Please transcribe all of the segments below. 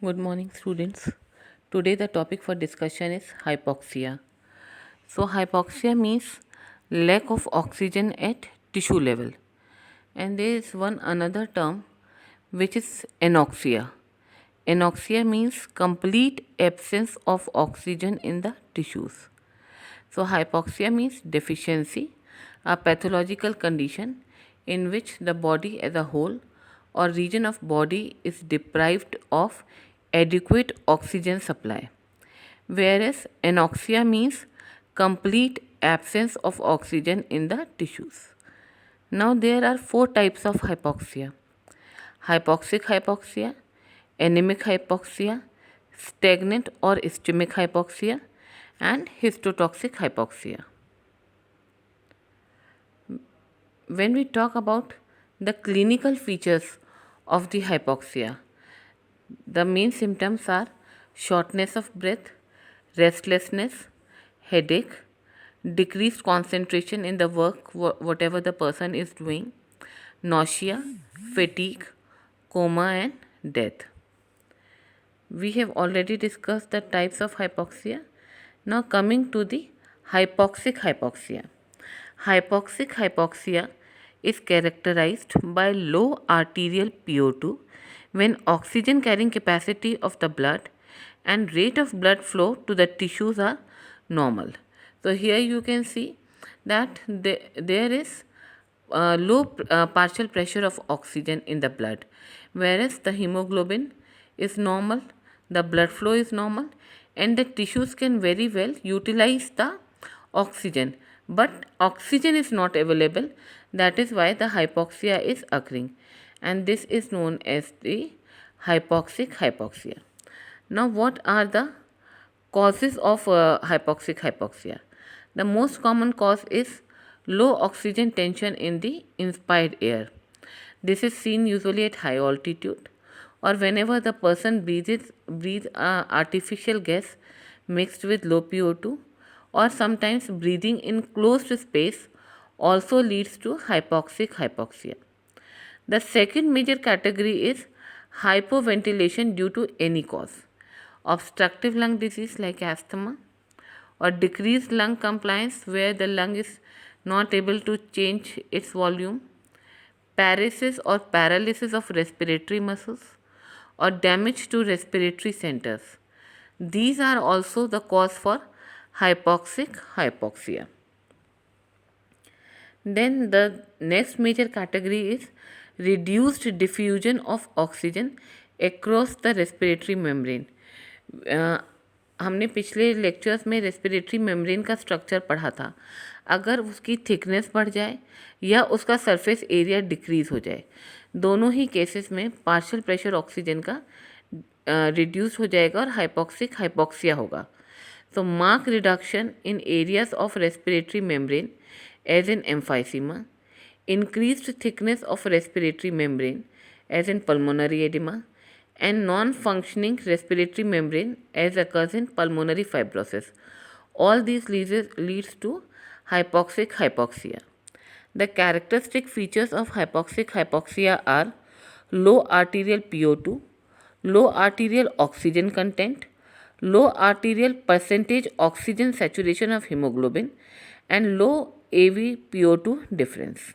Good morning, students. Today, the topic for discussion is hypoxia. So, hypoxia means lack of oxygen at tissue level, and there is one another term which is anoxia. Anoxia means complete absence of oxygen in the tissues. So, hypoxia means deficiency, a pathological condition in which the body as a whole or region of body is deprived of adequate oxygen supply. Whereas anoxia means complete absence of oxygen in the tissues. Now, there are four types of hypoxia: hypoxic hypoxia, anemic hypoxia, stagnant or ischemic hypoxia, and histotoxic hypoxia. When we talk about the clinical features of the hypoxia, the main symptoms are shortness of breath, restlessness, headache, decreased concentration in the work, whatever the person is doing, nausea, fatigue, coma, and death. We have already discussed the types of hypoxia. Now, coming to the hypoxic hypoxia. Hypoxic hypoxia is characterized by low arterial PO2 when oxygen carrying capacity of the blood and rate of blood flow to the tissues are normal. So, here you can see that there is low partial pressure of oxygen in the blood, whereas the hemoglobin is normal, the blood flow is normal, and the tissues can very well utilize the oxygen, but oxygen is not available. That is why the hypoxia is occurring, and this is known as the hypoxic hypoxia. Now, what are the causes of hypoxic hypoxia? The most common cause is low oxygen tension in the inspired air. This is seen usually at high altitude or whenever the person breathes artificial gas mixed with low PO2, or sometimes breathing in closed space also leads to hypoxic hypoxia. The second major category is hypoventilation due to any cause: obstructive lung disease like asthma, or decreased lung compliance where the lung is not able to change its volume, paresis or paralysis of respiratory muscles, or damage to respiratory centers. These are also the cause for hypoxic hypoxia. Then the next major category is reduced diffusion of oxygen across the respiratory membrane. हमने पिछले lectures में respiratory membrane का structure पढ़ा था. अगर उसकी thickness बढ़ जाए या उसका सरफेस एरिया डिक्रीज हो जाए, दोनों ही केसेस में पार्शियल प्रेशर ऑक्सीजन का रिड्यूस हो जाएगा और हाइपोक्सिक हाइपोक्सिया होगा. So, mark reduction in areas of respiratory membrane as in emphysema, increased thickness of respiratory membrane as in pulmonary edema, and non-functioning respiratory membrane as occurs in pulmonary fibrosis. All these leads to hypoxic hypoxia. The characteristic features of hypoxic hypoxia are low arterial PO2, low arterial oxygen content, low arterial percentage oxygen saturation of hemoglobin, and low AV-PO2 difference.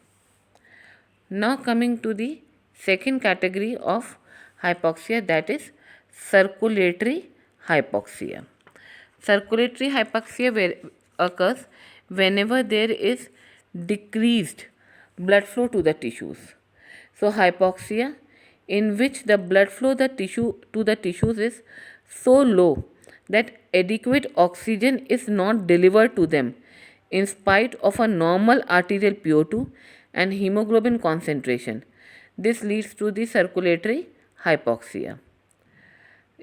Now coming to the second category of hypoxia, that is circulatory hypoxia. Circulatory hypoxia occurs whenever there is decreased blood flow to the tissues. So hypoxia in which the blood flow to the tissues is so low that adequate oxygen is not delivered to them in spite of a normal arterial PO2 and hemoglobin concentration. This leads to the circulatory hypoxia.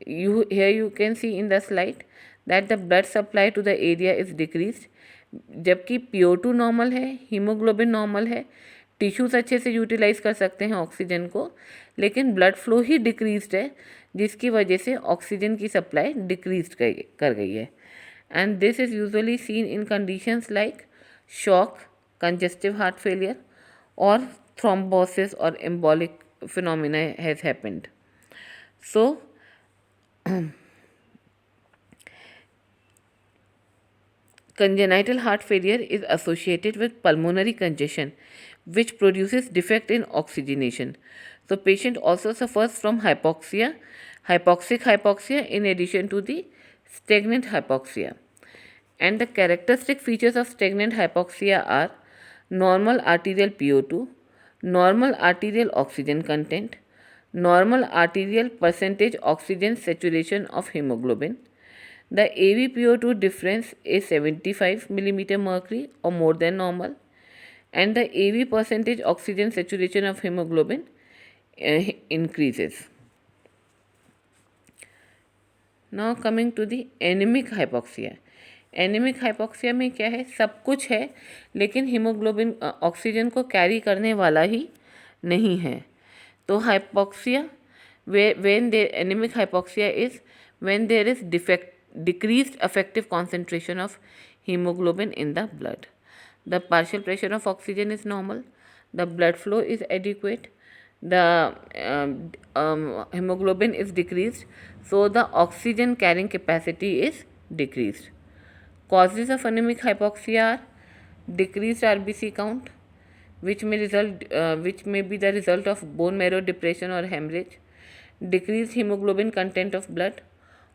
Here you can see in the slide that the blood supply to the area is decreased, जबकि PO2 normal है, haemoglobin normal है, tissues अच्छे से utilise कर सकते हैं oxygen को, लेकिन ब्लड फ्लो ही डिक्रीज्ड है जिसकी वजह से ऑक्सीजन की सप्लाई डिक्रीज कर गई है. And this is usually seen in conditions like shock, congestive heart failure, or thrombosis or embolic phenomena has happened. So, Congenital heart failure is associated with pulmonary congestion, which produces defect in oxygenation. So, patient also suffers from hypoxia, hypoxic hypoxia, in addition to the stagnant hypoxia. And the characteristic features of stagnant hypoxia are normal arterial PO2, normal arterial oxygen content, normal arterial percentage oxygen saturation of hemoglobin. The AVPO2 difference is 75 millimeter mercury or more than normal, and the AV percentage oxygen saturation of hemoglobin increases. Now coming to the anaemic hypoxia. Anaemic hypoxia में क्या है, सब कुछ है लेकिन haemoglobin oxygen को carry करने वाला ही नहीं है. तो hypoxia when the anemic hypoxia is when there is decreased effective concentration of hemoglobin in the blood. The partial pressure of oxygen is normal, the blood flow is adequate, the hemoglobin is decreased, so the oxygen carrying capacity is decreased. Causes of anemic hypoxia are decreased RBC count, which may be the result of bone marrow depression or hemorrhage, decreased hemoglobin content of blood,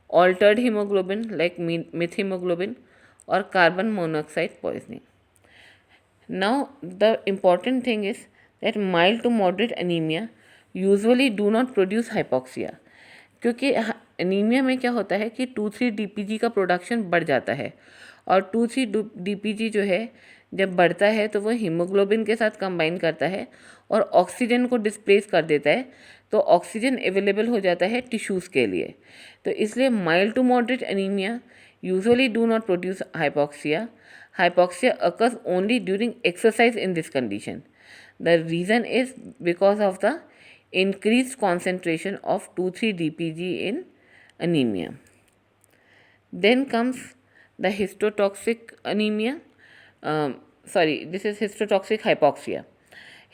altered hemoglobin like methemoglobin, or carbon monoxide poisoning. Now, the important thing is that mild to moderate anemia usually do not produce hypoxia, क्योंकि anaemia में क्या होता है कि 2,3 DPG का production बढ़ जाता है, और 2,3 DPG जो है जब बढ़ता है तो वो हीमोग्लोबिन के साथ कंबाइन करता है और ऑक्सीजन को डिस्प्लेस कर देता है, तो ऑक्सीजन अवेलेबल हो जाता है टिश्यूज़ के लिए. तो इसलिए mild to moderate anaemia usually do not produce hypoxia. Hypoxia occurs only during exercise in this condition. The reason is because of the increased concentration of 2,3-DPG in anemia. Then comes the histotoxic anemia. This is histotoxic hypoxia.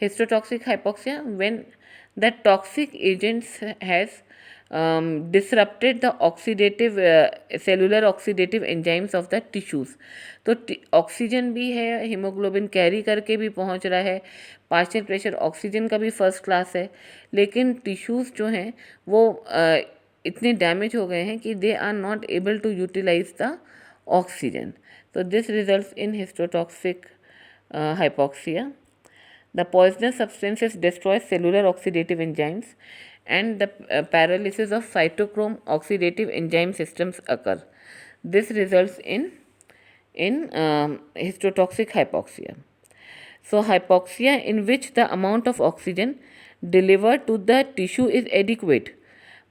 Histotoxic hypoxia when the toxic agents has disrupted the oxidative cellular oxidative enzymes of the tissues. तो oxygen भी है, haemoglobin carry करके भी पहुंच रहा है, partial pressure oxygen का भी फर्स्ट क्लास है, लेकिन टिश्यूज़ जो हैं वो इतने डैमेज हो गए हैं कि they are not able to utilise the oxygen. तो this results in histotoxic hypoxia. The poisonous substances destroy cellular oxidative enzymes, and the paralysis of cytochrome oxidative enzyme systems occur. This results in histotoxic hypoxia. So, hypoxia in which the amount of oxygen delivered to the tissue is adequate,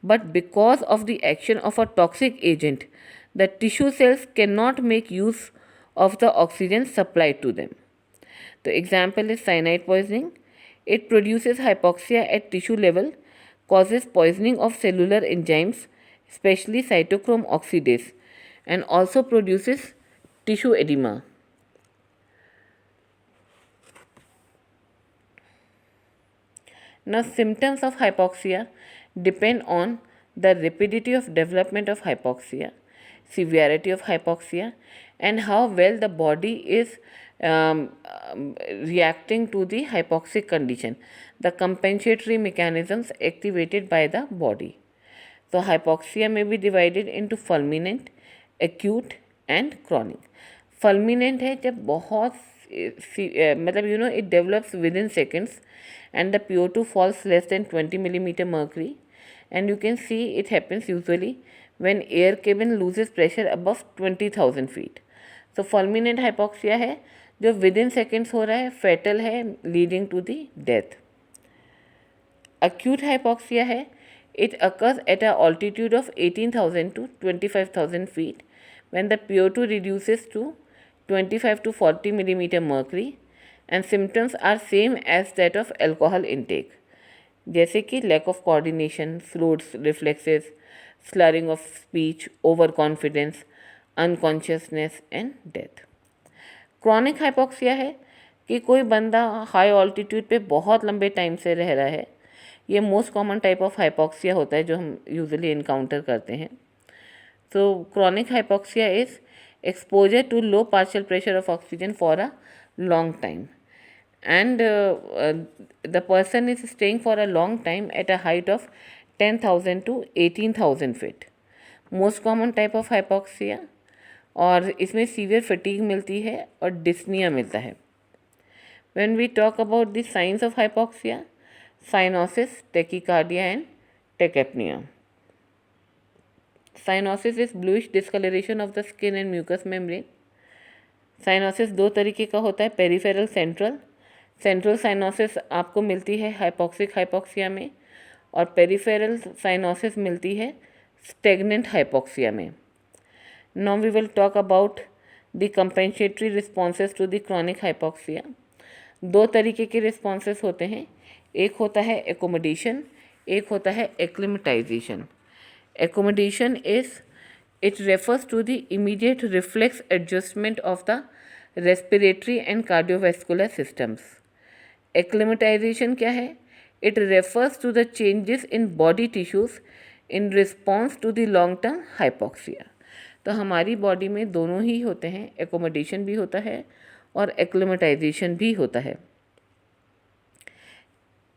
but because of the action of a toxic agent, the tissue cells cannot make use of the oxygen supplied to them. The example is cyanide poisoning. It produces hypoxia at tissue level, causes poisoning of cellular enzymes, especially cytochrome oxidase, and also produces tissue edema. Now, symptoms of hypoxia depend on the rapidity of development of hypoxia, severity of hypoxia, and how well the body is reacting to the hypoxic condition, the compensatory mechanisms activated by the body. So, hypoxia may be divided into fulminant, acute and chronic. Fulminant है जब बहुत मतलब it develops within seconds and the PO2 falls less than 20 millimeter mercury, and you can see it happens usually when air cabin loses pressure above 20,000 feet. So, fulminant hypoxia है जो within seconds हो रहा है, fatal है, leading to the death. acute hypoxia है, it occurs at an altitude of 18,000 to 25,000 feet when the PO2 reduces to 25 to 40 millimeter mercury and symptoms are same as that of alcohol intake, जैसे कि lack of coordination, slurred reflexes, slurring of speech, overconfidence, unconsciousness and death. Chronic hypoxia है कि कोई बंदा high altitude पे बहुत लंबे time से रह रहा है, ये most common type of hypoxia होता है जो हम यूजुअली इनकाउंटर करते हैं। So chronic hypoxia is exposure to low partial pressure of oxygen for a long time, and the person is staying for a long time at a height of 10,000 to 18,000 feet. Most common type of hypoxia, और इसमें severe fatigue मिलती है और dyspnoea मिलता है। When we talk about the signs of hypoxia, cyanosis, tachycardia and tachypnea. Cyanosis is bluish discolouration of the skin and mucous membrane. Cyanosis दो तरीके का होता है, पेरिफेरल, सेंट्रल। सेंट्रल साइनोसिस आपको मिलती है हाइपॉक्सिक हाइपॉक्सिया में, और पेरिफेरल साइनोसिस मिलती है स्टेगनेंट हाइपॉक्सिया में। Now we will talk about the compensatory responses to the chronic hypoxia. दो तरीके के रिस्पॉन्सेज होते हैं, एक होता है एकोमोडेशन, एक होता है acclimatisation. Accommodation is, it refers to the immediate reflex adjustment of the respiratory and cardiovascular systems. Acclimatization क्या है? It refers to the changes in body tissues in response to the long term hypoxia. तो हमारी body में दोनों ही होते हैं, accommodation भी होता है और acclimatization भी होता है।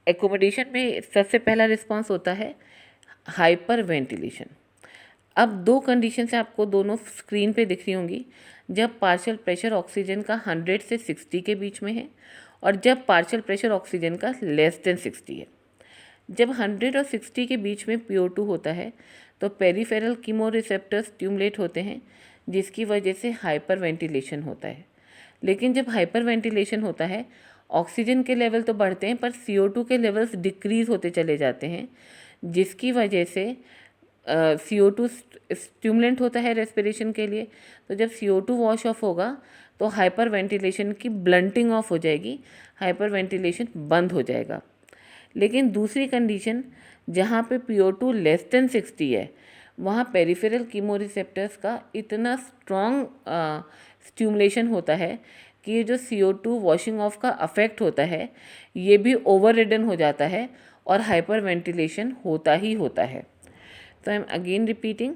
accommodation में सबसे पहला रिस्पॉन्स होता है हाइपर वेंटिलेशन। अब दो कंडीशन से आपको दोनों स्क्रीन पे दिख रही होंगी, जब पार्शियल प्रेशर ऑक्सीजन का 100 से 60 के बीच में है और जब पार्शियल प्रेशर ऑक्सीजन का लेस देन 60 है। जब 100 और 60 के बीच में PO2 होता है तो पेरिफेरल कीमोरिसेप्टर्स स्टिमुलेट होते हैं, जिसकी वजह से हाइपर वेंटिलेशन होता है। लेकिन जब हाइपर वेंटिलेशन होता है, ऑक्सीजन के लेवल तो बढ़ते हैं पर CO2 के लेवल्स डिक्रीज़ होते चले जाते हैं, जिसकी वजह से CO2 स्टिमुलेंट होता है रेस्पिरेशन के लिए। तो जब CO2 वॉश ऑफ होगा तो हाइपर वेंटिलेशन की ब्लंटिंग ऑफ हो जाएगी, हाइपर वेंटिलेशन बंद हो जाएगा। लेकिन दूसरी कंडीशन जहाँ पे PO2 लेस देन 60 है, वहाँ पेरिफेरल कीमोरिसेप्टर्स का इतना स्ट्रॉन्ग स्टिमुलेशन होता है कि ये जो CO2 वॉशिंग ऑफ का अफेक्ट होता है ये भी ओवर रिडन हो जाता है और हाइपर वेंटिलेशन होता ही होता है। तो आई एम अगेन रिपीटिंग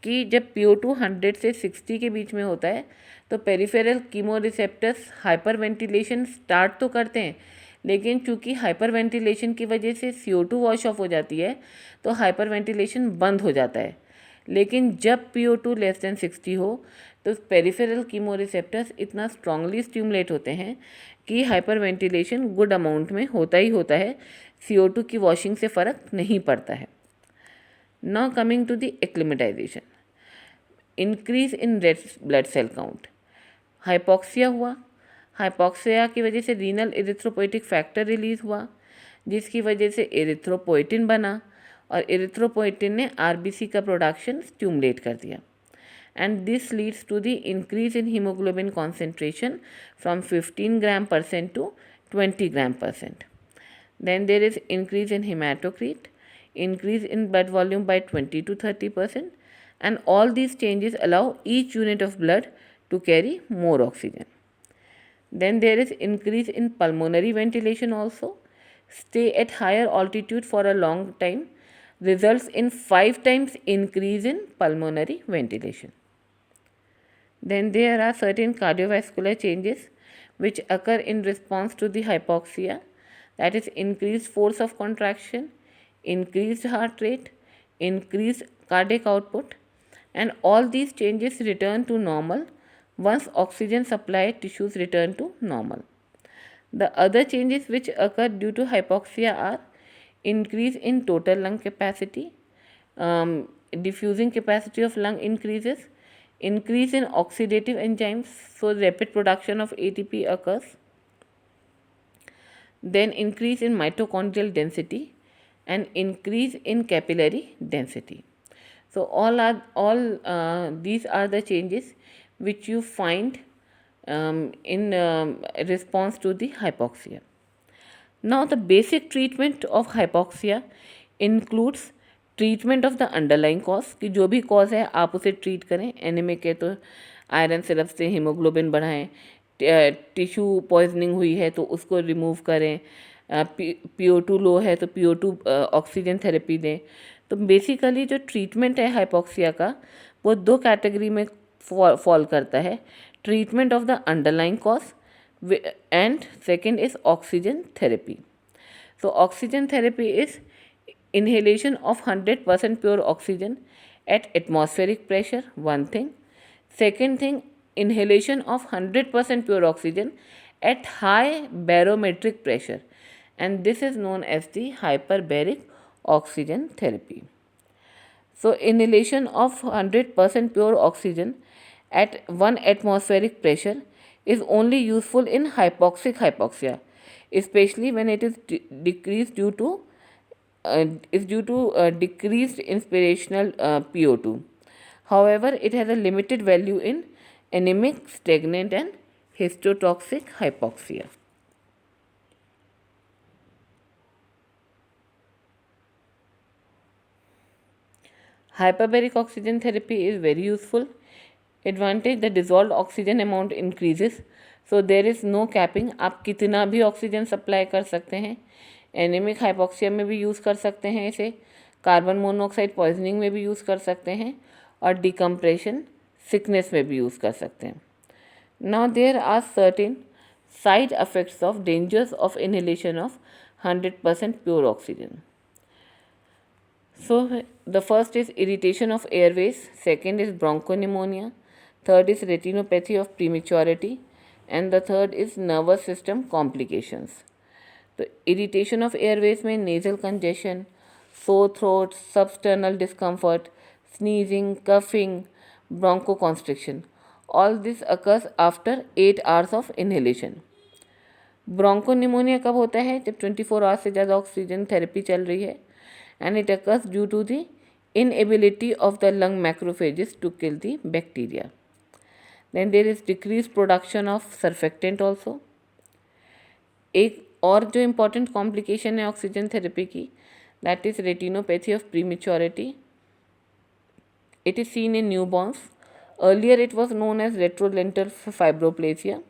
कि जब PO2 100 से 60 के बीच में होता है तो peripheral chemoreceptors hyper ventilation start तो करते हैं, लेकिन चूंकि हाइपर वेंटिलेशन की वजह से CO2 वॉश ऑफ हो जाती है तो हाइपर वेंटिलेशन बंद हो जाता है। लेकिन जब PO2 लेस देन 60 हो तो पेरिफेरल कीमोरिसेप्टर्स इतना स्ट्रांगली स्टिमुलेट होते हैं कि हाइपर वेंटिलेशन गुड अमाउंट में होता ही होता है, CO2 की वॉशिंग से फ़र्क नहीं पड़ता है। Now coming to the acclimatisation, increase in red blood cell count. Hypoxia हुआ, हाइपॉक्सिया की वजह से रीनल एरिथ्रोपोइटिक फैक्टर रिलीज़ हुआ, जिसकी वजह से एरिथ्रोपोइटिन बना और एरिथ्रोपोइटिन ने RBC का प्रोडक्शन स्टिमुलेट कर दिया, and this leads to the increase in hemoglobin concentration from 15 gram% to 20 gram%. Then there is increase in hematocrit, increase in blood volume by 20 to 30%, and all these changes allow each unit of blood to carry more oxygen. Then there is increase in pulmonary ventilation also. Stay at higher altitude for a long time results in 5 times increase in pulmonary ventilation. Then there are certain cardiovascular changes which occur in response to the hypoxia, that is increased force of contraction, increased heart rate, increased cardiac output, and all these changes return to normal once oxygen supply tissues return to normal. The other changes which occur due to hypoxia are increase in total lung capacity, diffusing capacity of lung increases, increase in oxidative enzymes, so rapid production of ATP occurs, then increase in mitochondrial density and increase in capillary density. So these are the changes which you find in response to the hypoxia. Now the basic treatment of hypoxia includes treatment of the underlying cause, कि जो भी cause है आप उसे treat करें। Anaemic है तो iron syrup से हीमोग्लोबिन बढ़ाएं, टिश्यू पॉइजनिंग हुई है तो उसको रिमूव करें, PO2 लो है तो PO2 ऑक्सीजन थेरेपी दें। तो बेसिकली जो ट्रीटमेंट है हाइपॉक्सिया का वो दो कैटेगरी में फॉल करता है, treatment of the underlying cause and second is oxygen therapy. So oxygen therapy is inhalation of 100% pure oxygen at atmospheric pressure, one thing. Second thing, inhalation of 100% pure oxygen at high barometric pressure, and this is known as the hyperbaric oxygen therapy. So inhalation of 100% pure oxygen at 1 atmospheric pressure is only useful in hypoxic hypoxia, especially when it is decreased due to decreased inspirational PO2. However, it has a limited value in anemic, stagnant and histotoxic hypoxia. Hyperbaric oxygen therapy is very useful. Advantage, the dissolved oxygen amount increases, so there is no capping. आप कितना भी oxygen supply कर सकते हैं. Anaemic hypoxia में भी use कर सकते हैं इसे, कार्बन मोनोऑक्साइड पॉइजनिंग में भी यूज़ कर सकते हैं और डिकम्प्रेशन सिकनेस में भी यूज़ कर सकते हैं. Now there are certain side effects of dangers of inhalation of 100% pure oxygen. So the first is irritation of airways, second is bronchopneumonia, third is retinopathy of prematurity, and the third is nervous system complications. तो irritation of airways में nasal congestion, sore throat, substernal discomfort, sneezing, coughing, bronchoconstriction. All this occurs after 8 hours of inhalation. ब्रोंकोनिमोनिया कब होता है? जब 24 hours से ज़्यादा oxygen therapy चल रही है, and it occurs due to the inability of the lung macrophages to kill the bacteria. Then there is decreased production of surfactant also. एक और जो इम्पॉर्टेंट कॉम्प्लिकेशन है ऑक्सीजन थेरेपी की, that is retinopathy of prematurity. It is seen in newborns. Earlier it was known as retrolental fibroplasia.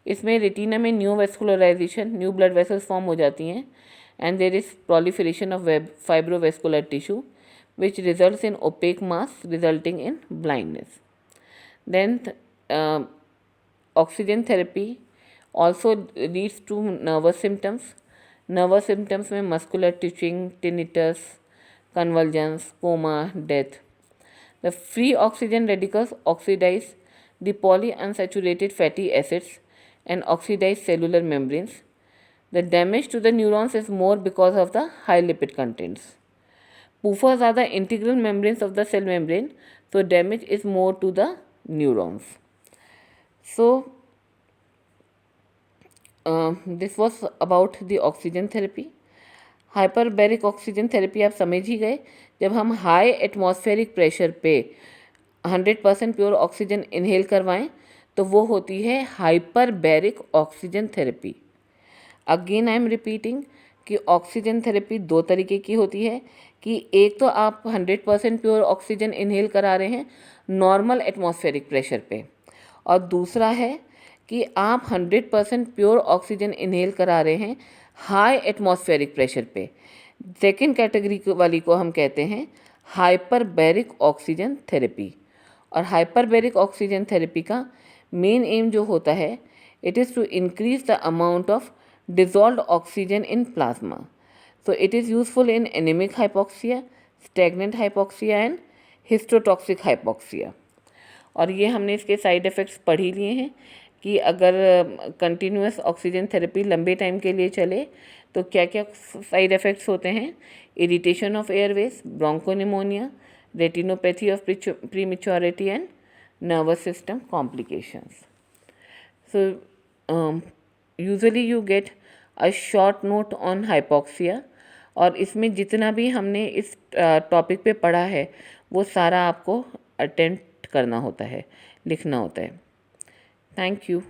इसमें retina में new vascularisation, new blood vessels form हो जाती हैं, and there is proliferation of fibrovascular tissue which results in opaque mass resulting in blindness. Then oxygen therapy also leads to nervous symptoms. Nervous symptoms में muscular twitching, tinnitus, convulsions, coma, death. The free oxygen radicals oxidize the polyunsaturated fatty acids and oxidize cellular membranes. The damage to the neurons is more because of the high lipid contents. PUFAs are the integral membranes of the cell membrane, so damage is more to the neurons. So this was about the oxygen therapy. Hyperbaric oxygen therapy आप समझ ही गए. जब हम high atmospheric pressure पे 100% pure oxygen inhale करवाएं तो वो होती है hyperbaric oxygen therapy. Again I am repeating कि ऑक्सीजन थेरेपी दो तरीके की होती है, कि एक तो आप 100% प्योर ऑक्सीजन इनहेल करा रहे हैं नॉर्मल एटमॉस्फेरिक प्रेशर पे, और दूसरा है कि आप 100% प्योर ऑक्सीजन इनहेल करा रहे हैं हाई एटमॉस्फेरिक प्रेशर पे. सेकेंड कैटेगरी वाली को हम कहते हैं हाइपरबैरिक ऑक्सीजन थेरेपी. और हाइपरबैरिक ऑक्सीजन थेरेपी का मेन एम जो होता है, it is to increase the amount of dissolved oxygen in plasma. So it is useful in anemic hypoxia, stagnant hypoxia and histotoxic hypoxia. और ये हमने इसके side effects पढ़ ही लिए हैं कि अगर कंटिन्यूस ऑक्सीजन थेरेपी लंबे टाइम के लिए चले तो क्या क्या साइड इफ़ेक्ट्स होते हैं. Irritation of airways, bronchopneumonia, retinopathy of prematurity and nervous system complications. So usually you get a short note on hypoxia, और इसमें जितना भी हमने इस टॉपिक पे पढ़ा है वो सारा आपको अटेम्प्ट करना होता है, लिखना होता है. Thank you.